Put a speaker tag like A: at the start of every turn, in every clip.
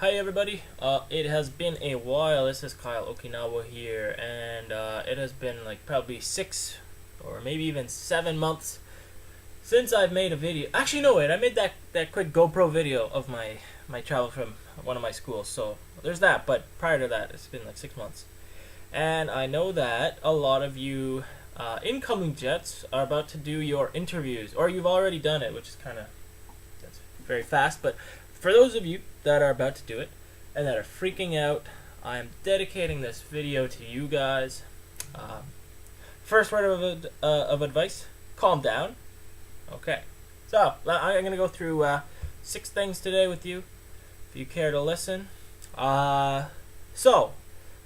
A: Hi everybody, it has been a while. This is Kyle Okinawa here, and it has been like probably 6 or maybe even 7 months since I've made a video. Actually, no, wait, I made that quick GoPro video of my travel from one of my schools, so there's that. But prior to that, it's been like 6 months. And I know that a lot of you incoming Jets are about to do your interviews, or you've already done it, which is that's very fast. But for those of you that are about to do it and that are freaking out, I am dedicating this video to you guys. First word of advice: calm down. Okay, so I'm going to go through 6 things today with you, if you care to listen. So,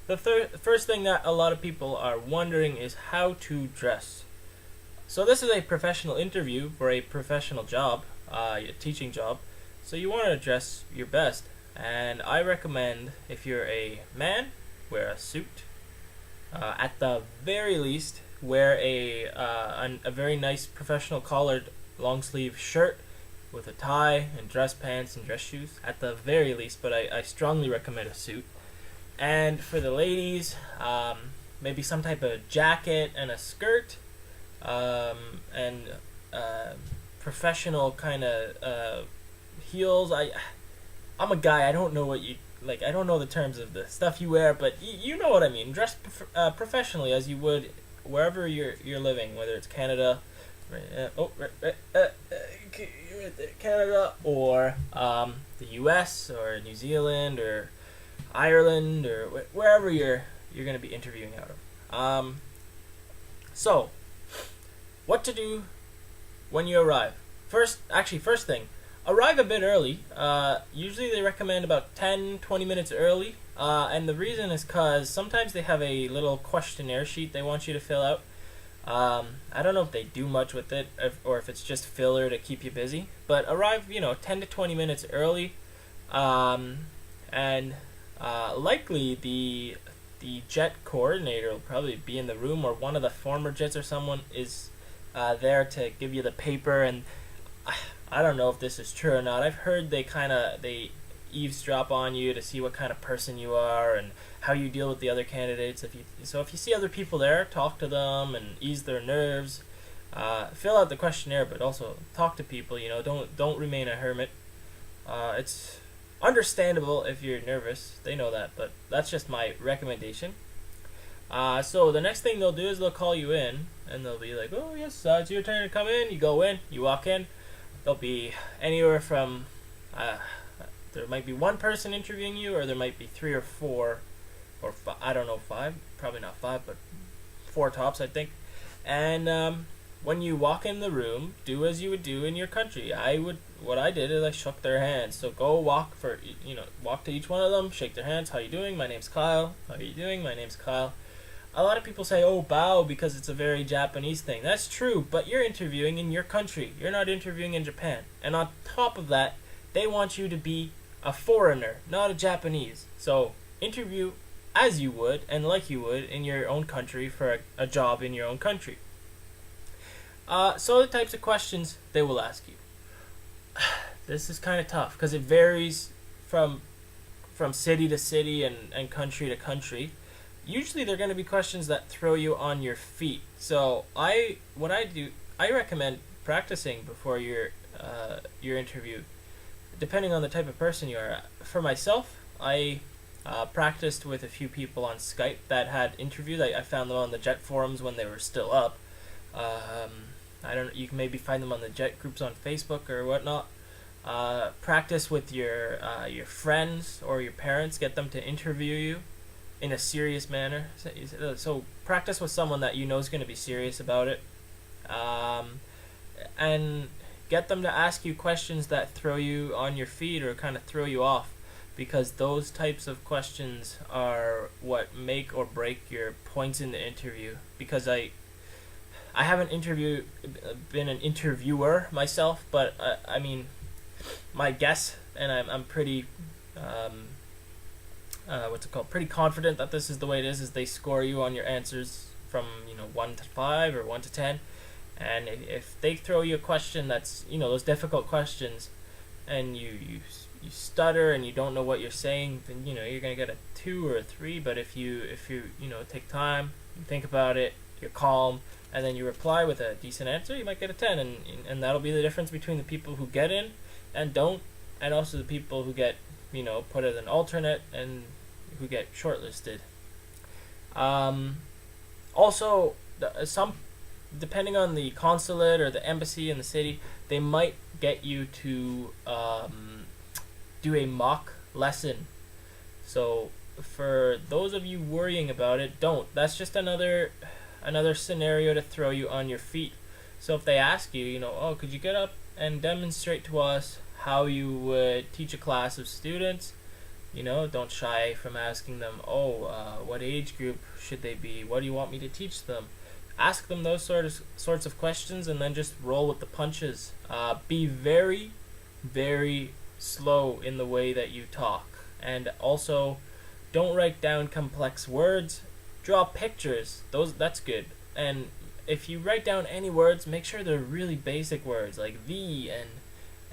A: the first thing that a lot of people are wondering is how to dress. So this is a professional interview for a professional job, a teaching job. So you want to dress your best, and I recommend, if you're a man, wear a suit. At the very least, wear a very nice professional collared long sleeve shirt with a tie and dress pants and dress shoes. At the very least, but I strongly recommend a suit. And for the ladies, maybe some type of jacket and a skirt, and professional kind of heels. I'm a guy. I don't know what you like. I don't know the terms of the stuff you wear, but you know what I mean. Dress professionally as you would wherever you're living, whether it's Canada, Canada, or the U.S. or New Zealand or Ireland or wherever you're going to be interviewing out of. So, what to do when you arrive? First thing, arrive a bit early. Usually they recommend about 10-20 minutes early. And the reason is because sometimes they have a little questionnaire sheet they want you to fill out. I don't know if they do much with it, or if it's just filler to keep you busy. But arrive, 10 to 20 minutes early. And likely the jet coordinator will probably be in the room, or one of the former jets or someone is there to give you the paper. And I don't know if this is true or not. I've heard they eavesdrop on you to see what kind of person you are and how you deal with the other candidates. If you see other people there, talk to them and ease their nerves. Fill out the questionnaire, but also talk to people. Don't remain a hermit. It's understandable if you're nervous. They know that, but that's just my recommendation. So the next thing they'll do is they'll call you in, and they'll be like, "Oh yes, it's your turn to come in." You go in, you walk in. There'll be anywhere from there might be one person interviewing you, or there might be 3 or 4, or I don't know, 5, probably not 5, but 4 tops, I think. And when you walk in the room, do as you would do in your country. What I did is I shook their hands. So go walk to each one of them, shake their hands. How you doing? My name's Kyle. How are you doing? My name's Kyle. A lot of people say, "Oh, bow," because it's a very Japanese thing. That's true, but you're interviewing in your country. You're not interviewing in Japan. And on top of that, they want you to be a foreigner, not a Japanese. So interview as you would and like you would in your own country for a job in your own country. So the types of questions they will ask you. This is kind of tough because it varies from city to city and country to country. Usually they're going to be questions that throw you on your feet. So I recommend practicing before your interview, depending on the type of person you are. For myself, I practiced with a few people on Skype that had interviews. I found them on the Jet forums when they were still up. You can maybe find them on the Jet groups on Facebook or whatnot. Practice with your friends or your parents. Get them to interview you in a serious manner. So practice with someone that you know is going to be serious about it, and get them to ask you questions that throw you on your feet or kind of throw you off, because those types of questions are what make or break your points in the interview. Because I haven't been an interviewer myself, but I mean, my guess, and I'm pretty pretty confident that this is the way it is they score you on your answers from 1 to 5 or 1 to 10. And if they throw you a question that's those difficult questions, and you you stutter and you don't know what you're saying, then you're gonna get a 2 or a 3. But if you take time, you think about it, you're calm, and then you reply with a decent answer, you might get a 10, and that'll be the difference between the people who get in and don't, and also the people who get put as an alternate and who get shortlisted. Also, some depending on the consulate or the embassy in the city, they might get you to do a mock lesson. So for those of you worrying about it, don't. That's just another scenario to throw you on your feet. So if they ask you, oh, could you get up and demonstrate to us how you would teach a class of students? Don't shy from asking them, what age group should they be? What do you want me to teach them? Ask them those sorts of questions, and then just roll with the punches. Be very, very slow in the way that you talk, and also don't write down complex words. Draw pictures. That's good. And if you write down any words, make sure they're really basic words like the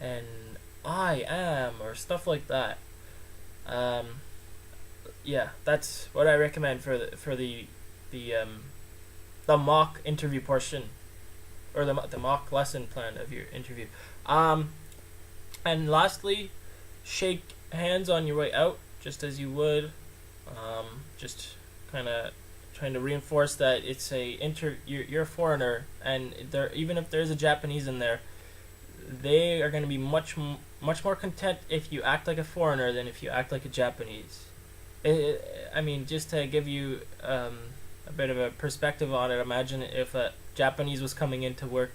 A: and I am or stuff like that. Yeah, that's what I recommend for the mock interview portion, or the mock lesson plan of your interview. And lastly, shake hands on your way out, just as you would. Just kind of trying to reinforce that it's you're a foreigner, and even if there's a Japanese in there, they are going to be much more content if you act like a foreigner than if you act like a Japanese. Just to give you a bit of a perspective on it, imagine if a Japanese was coming into work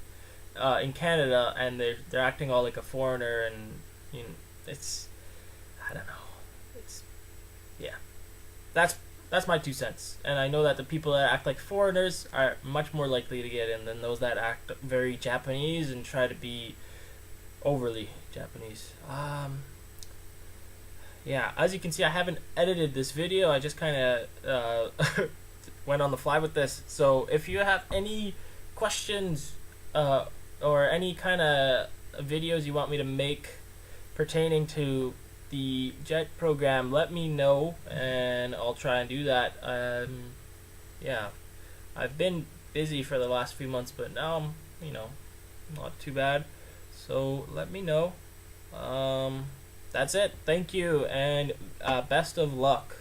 A: in Canada and they're acting all like a foreigner, and it's, I don't know, it's, yeah, that's my 2 cents. And I know that the people that act like foreigners are much more likely to get in than those that act very Japanese and try to be overly Japanese. Yeah, as you can see, I haven't edited this video. I just kind of went on the fly with this. So if you have any questions or any kind of videos you want me to make pertaining to the JET program, let me know, and I'll try and do that. Yeah, I've been busy for the last few months, but now I'm, not too bad. So let me know. That's it. Thank you, and best of luck.